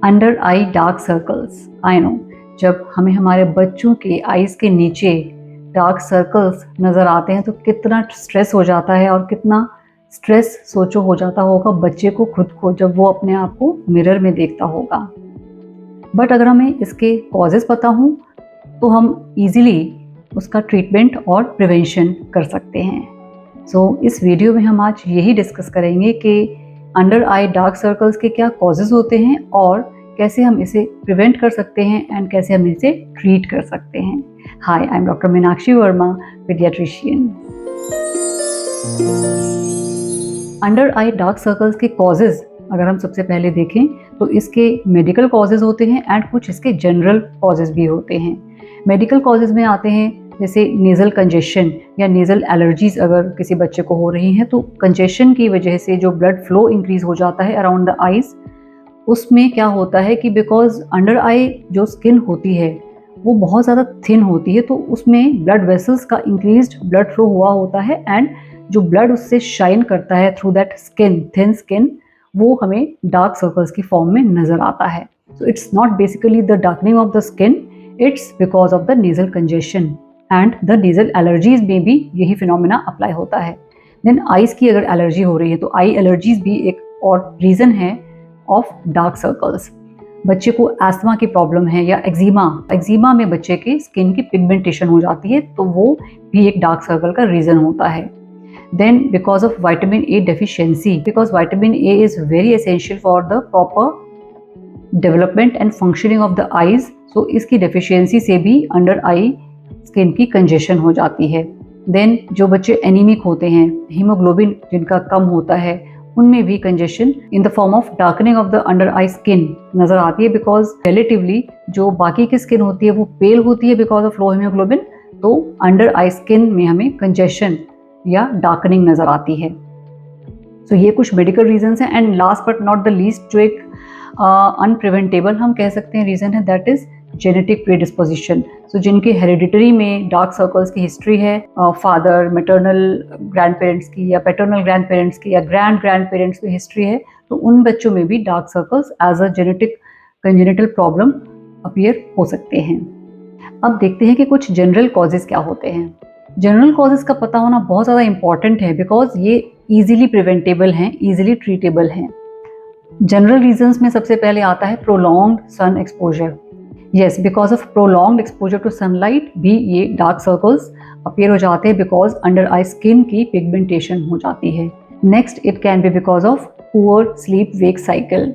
Under eye dark circles, I know जब हमें हमारे बच्चों के आईज के नीचे डार्क सर्कल्स नज़र आते हैं तो कितना स्ट्रेस हो जाता है, और कितना स्ट्रेस सोचो हो जाता होगा बच्चे को खुद को जब वो अपने आप को मिरर में देखता होगा। बट अगर हमें इसके कॉजेज़ पता हों तो हम इजीली उसका ट्रीटमेंट और प्रिवेंशन कर सकते हैं। इस वीडियो में हम आज यही डिस्कस करेंगे कि अंडर आई डार्क सर्कल्स के क्या कॉजेज़ होते हैं और कैसे हम इसे प्रिवेंट कर सकते हैं एंड कैसे हम इसे ट्रीट कर सकते हैं। Hi, I am doctor Meenakshi Verma, paediatrician. Under eye dark circles के कॉजेज़ अगर हम सबसे पहले देखें तो इसके मेडिकल कॉजेज़ होते हैं एंड कुछ इसके जनरल कॉजेज़ भी होते हैं। मेडिकल कॉजेज़ में आते हैं जैसे नेज़ल कंजेशन या नेज़ल एलर्जीज़ अगर किसी बच्चे को हो रही हैं तो कंजेशन की वजह से जो ब्लड फ्लो इंक्रीज़ हो जाता है अराउंड द आइज़, उसमें क्या होता है कि बिकॉज अंडर आई जो स्किन होती है वो बहुत ज़्यादा थिन होती है तो उसमें ब्लड वेसल्स का इंक्रीज्ड ब्लड फ्लो हुआ होता है एंड जो ब्लड उससे शाइन करता है through that skin, thin skin, वो हमें डार्क सर्कल्स की फॉर्म में नज़र आता है। So it's not basically the darkening of the skin, it's because of the nasal congestion and the nasal allergies में भी यही फिनोमिना अप्लाई होता है। देन आइज़ की अगर एलर्जी हो रही है तो आई एलर्जीज भी एक और रीज़न है ऑफ डार्क सर्कल्स। बच्चे को एस्थमा की प्रॉब्लम है या एक्जिमा में बच्चे के स्किन की पिगमेंटेशन हो जाती है तो वो भी एक डार्क सर्कल का रीज़न होता है। Then because of vitamin A deficiency, because vitamin A is very essential for the proper development and functioning of the eyes, so इसकी deficiency से भी under eye skin की congestion हो जाती है। Then जो बच्चे एनीमिक होते हैं, हीमोग्लोबिन जिनका कम होता है, उनमें भी congestion in the form of darkening of the under eye skin नज़र आती है because relatively जो बाकी की skin होती है वो pale होती है because of low hemoglobin, तो under eye skin में हमें congestion या डार्कनिंग नज़र आती है। सो ये कुछ मेडिकल रीजंस हैं and last but not the least जो एक अनप्रिवेंटेबल हम कह सकते हैं रीज़न है, दैट इज़ जेनेटिक प्रीडिस्पोजिशन। सो जिनके हेरिडिटरी में डार्क सर्कल्स की हिस्ट्री है, फादर मैटरनल ग्रैंड पेरेंट्स की या पैटर्नल ग्रैंड पेरेंट्स की या ग्रैंड पेरेंट्स की हिस्ट्री है, तो उन बच्चों में भी dark circles as a genetic congenital problem appear हो सकते हैं। अब देखते हैं कि कुछ जनरल कॉजेज़ क्या होते हैं। जनरल कॉजेज़ का पता होना बहुत ज़्यादा इंपॉर्टेंट है बिकॉज ये ईजिली प्रिवेंटेबल हैं, ईजिली ट्रीटेबल हैं। जनरल रीजंस में सबसे पहले आता है prolonged sun exposure. Yes, because of prolonged exposure to sunlight भी ये डार्क सर्कल्स अपीयर हो जाते हैं बिकॉज अंडर आई स्किन की पिगमेंटेशन हो जाती है। Next, it can be because of poor sleep wake cycle.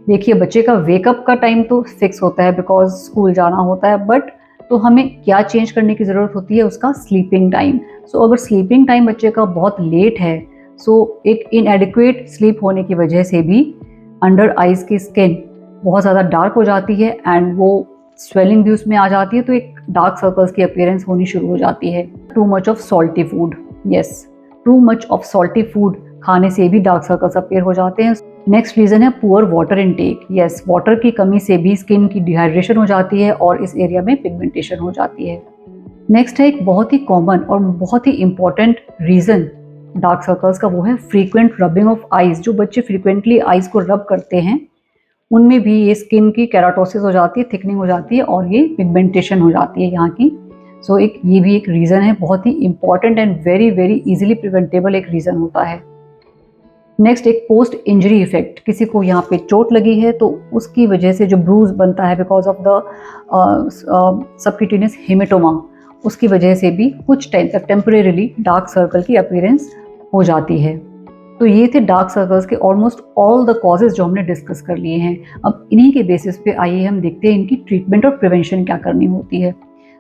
देखिए, बच्चे का वेकअप का टाइम तो फिक्स होता है बिकॉज स्कूल जाना होता है, बट तो हमें क्या चेंज करने की ज़रूरत होती है, उसका स्लीपिंग टाइम। सो अगर स्लीपिंग टाइम बच्चे का बहुत लेट है, सो एक इनएडिक्वेट स्लीप होने की वजह से भी अंडर आइज़ की स्किन बहुत ज़्यादा डार्क हो जाती है एंड वो स्वेलिंग भी उसमें आ जाती है, तो एक डार्क सर्कल्स की अपीयरेंस होनी शुरू हो जाती है। To much of salty food, yes, to much of salty food खाने से भी डार्क सर्कल्स अपीयर हो जाते हैं। नेक्स्ट रीज़न है poor water intake. Yes, water की कमी से भी स्किन की डिहाइड्रेशन हो जाती है और इस एरिया में पिगमेंटेशन हो जाती है। नेक्स्ट है एक बहुत ही कॉमन और बहुत ही इंपॉर्टेंट रीज़न डार्क सर्कल्स का, वो है फ्रीक्वेंट रबिंग ऑफ आइज़। जो बच्चे फ्रीक्वेंटली आइज़ को रब करते हैं उनमें भी ये स्किन की केराटोसिस हो जाती है, थिकनिंग हो जाती है और ये पिगमेंटेशन हो जाती है यहाँ की। सो ये भी एक रीज़न है, बहुत ही important and very very easily preventable एक रीज़न होता है। नेक्स्ट, एक पोस्ट इंजरी इफेक्ट। किसी को यहाँ पे चोट लगी है तो उसकी वजह से जो ब्रूज बनता है because of the subcutaneous haematoma, उसकी वजह से भी कुछ टाइम तक टेम्परेरीली डार्क सर्कल की अपीयरेंस हो जाती है। तो ये थे डार्क सर्कल्स के ऑलमोस्ट ऑल द कॉजेज़ जो हमने डिस्कस कर लिए हैं। अब इन्हीं के बेसिस पे आइए हम देखते हैं इनकी ट्रीटमेंट और प्रिवेंशन क्या करनी होती है।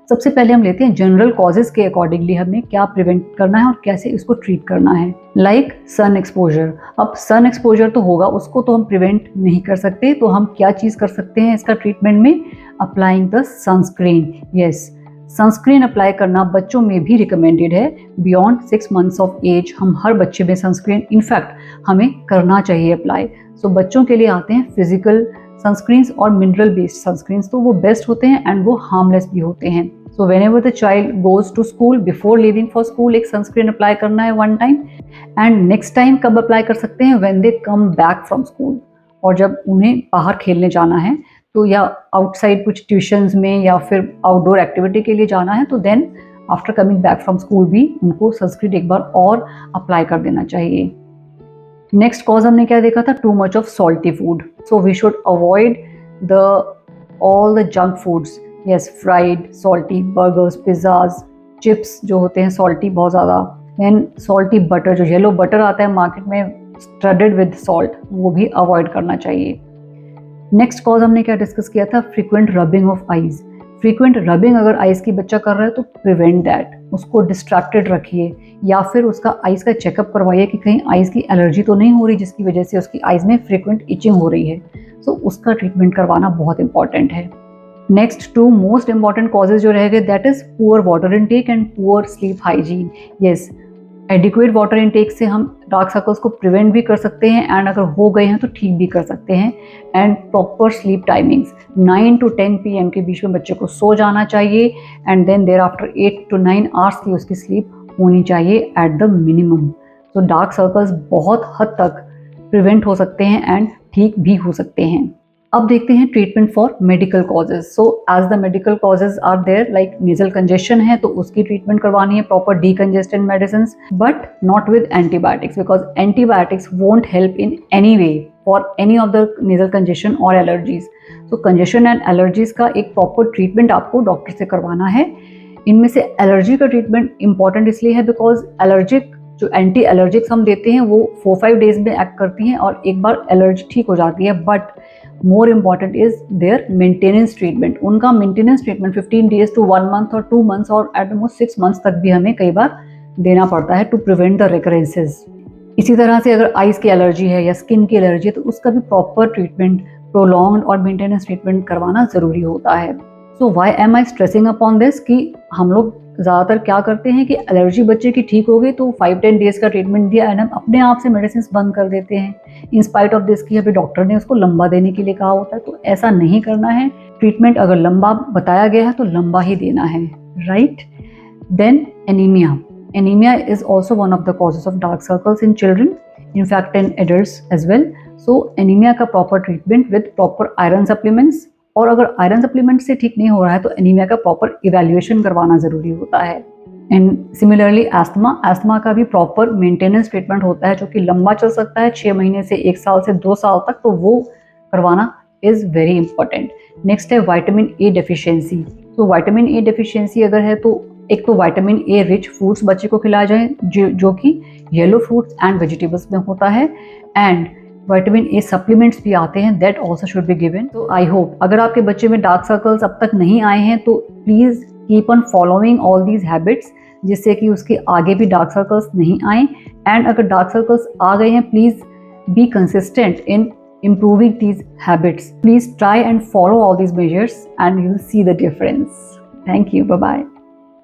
सबसे पहले हम लेते हैं जनरल कॉजेज़ के अकॉर्डिंगली हमें क्या प्रिवेंट करना है और कैसे इसको ट्रीट करना है। Like sun exposure. अब सन एक्सपोजर तो होगा, उसको तो हम प्रिवेंट नहीं कर सकते, तो हम क्या चीज़ कर सकते हैं इसका ट्रीटमेंट में? Applying the sunscreen. Yes, sunscreen apply करना बच्चों में भी रिकमेंडेड है। बियॉन्ड 6 मंथ्स ऑफ एज हम हर बच्चे में सनस्क्रीन इनफैक्ट हमें करना चाहिए अप्लाई। सो बच्चों के लिए आते हैं फिजिकल सनस्क्रीन्स और मिनरल बेस्ड सनस्क्रीन्स, तो वो बेस्ट होते हैं एंड वो हार्मलेस भी होते हैं। So whenever the child goes to school, before leaving for school एक सनस्क्रीन अप्लाई करना है one time, and next time कब अप्लाई कर सकते हैं? When they come back from school, और जब उन्हें बाहर खेलने जाना है तो या आउटसाइड कुछ ट्यूशंस में या फिर आउटडोर एक्टिविटी के लिए जाना है तो then after coming back from school भी उनको सनस्क्रीन एक बार और अप्लाई कर देना चाहिए। नेक्स्ट कॉज हमने क्या देखा था, too much of salty food. So we should avoid the all the junk foods, yes, fried salty burgers, pizzas, chips जो होते हैं सॉल्टी बहुत ज़्यादा, देन सॉल्टी बटर, जो येलो बटर आता है मार्केट में स्टडेड विद सॉल्ट, वो भी अवॉइड करना चाहिए। नेक्स्ट कॉज हमने क्या डिस्कस किया था, frequent rubbing of eyes. Frequent rubbing अगर आइज़ की बच्चा कर रहा है तो प्रिवेंट दैट, उसको डिस्ट्रैक्टेड रखिए या फिर उसका आइज़ का चेकअप करवाइए कि कहीं आइज़ की एलर्जी तो नहीं हो रही जिसकी वजह से उसकी आइज़ में फ्रीक्वेंट इचिंग हो रही है। सो उसका ट्रीटमेंट करवाना बहुत इंपॉर्टेंट है। Next to most important causes जो रह गए, that is poor water intake and poor sleep hygiene. Yes, adequate water intake से हम डार्क सर्कल्स को प्रिवेंट भी कर सकते हैं एंड अगर हो गए हैं तो ठीक भी कर सकते हैं। And proper sleep timings, 9 to 10 PM के बीच में बच्चे को सो जाना चाहिए and then thereafter 8 to 9 hours की उसकी स्लीप होनी चाहिए एट द मिनिमम। तो डार्क सर्कल्स बहुत हद तक प्रिवेंट हो सकते हैं एंड ठीक भी हो सकते हैं। अब देखते हैं treatment for medical causes. So as the medical causes are there, like nasal congestion है तो उसकी ट्रीटमेंट करवानी है, proper decongestant medicine, but not with antibiotics because antibiotics won't help in any way for any of the nasal congestion और allergies. तो congestion and allergies का एक proper treatment आपको डॉक्टर से करवाना है। इनमें से एलर्जी का ट्रीटमेंट इंपॉर्टेंट इसलिए है बिकॉज एलर्जिक जो एंटी एलर्जिक्स हम देते हैं वो 4-5 डेज में एक्ट करती हैं और एक बार एलर्जी ठीक हो जाती है, but more important is their maintenance treatment. उनका maintenance treatment 15 days to 1 month और 2 months और एट मोस्ट 6 months तक भी हमें कई बार देना पड़ता है टू प्रिवेंट द रिकरेंसेस। इसी तरह से अगर आइज़ की एलर्जी है या स्किन की एलर्जी है तो उसका भी प्रॉपर ट्रीटमेंट, प्रोलॉन्ग्ड और मेंटेनेंस ट्रीटमेंट करवाना ज़रूरी होता है। So why am I stressing upon this कि हम लोग ज़्यादातर क्या करते हैं कि एलर्जी बच्चे की ठीक हो गई तो 5-10 डेज़ का ट्रीटमेंट दिया एंड हम अपने आप से मेडिसिन बंद कर देते हैं इन स्पाइट ऑफ दिस कि अभी डॉक्टर ने उसको लंबा देने के लिए कहा होता है। तो ऐसा नहीं करना है, ट्रीटमेंट अगर लंबा बताया गया है तो लंबा ही देना है, right. Then anaemia. Anaemia is also one of the causes of dark circles in children, in fact in adults as well. So anaemia का proper treatment with proper iron supplements, और अगर आयरन सप्लीमेंट से ठीक नहीं हो रहा है तो एनीमिया का प्रॉपर इवैल्यूएशन करवाना ज़रूरी होता है। एंड सिमिलरली एस्थमा का भी प्रॉपर मेंटेनेंस ट्रीटमेंट होता है जो कि लंबा चल सकता है, 6 महीने से 1 साल से 2 साल तक, तो वो करवाना इज़ वेरी इंपॉर्टेंट। नेक्स्ट है विटामिन ए डेफिशिएंसी। तो विटामिन ए डेफिशिएंसी अगर है तो एक तो विटामिन ए रिच फूड्स बच्चे को खिलाए जाएं जो कि येलो फ्रूट्स एंड वेजिटेबल्स में होता है, एंड विटामिन ए सप्लीमेंट्स भी आते हैं that also should be given. तो आई होप अगर आपके बच्चे में डार्क सर्कल्स अब तक नहीं आए हैं तो please keep on following all these habits जिससे कि उसके आगे भी डार्क सर्कल्स नहीं आए। एंड अगर डार्क सर्कल्स आ गए हैं please be consistent in improving these habits. Please try and follow all these measures and you'll see the difference. Thank you. Bye-bye.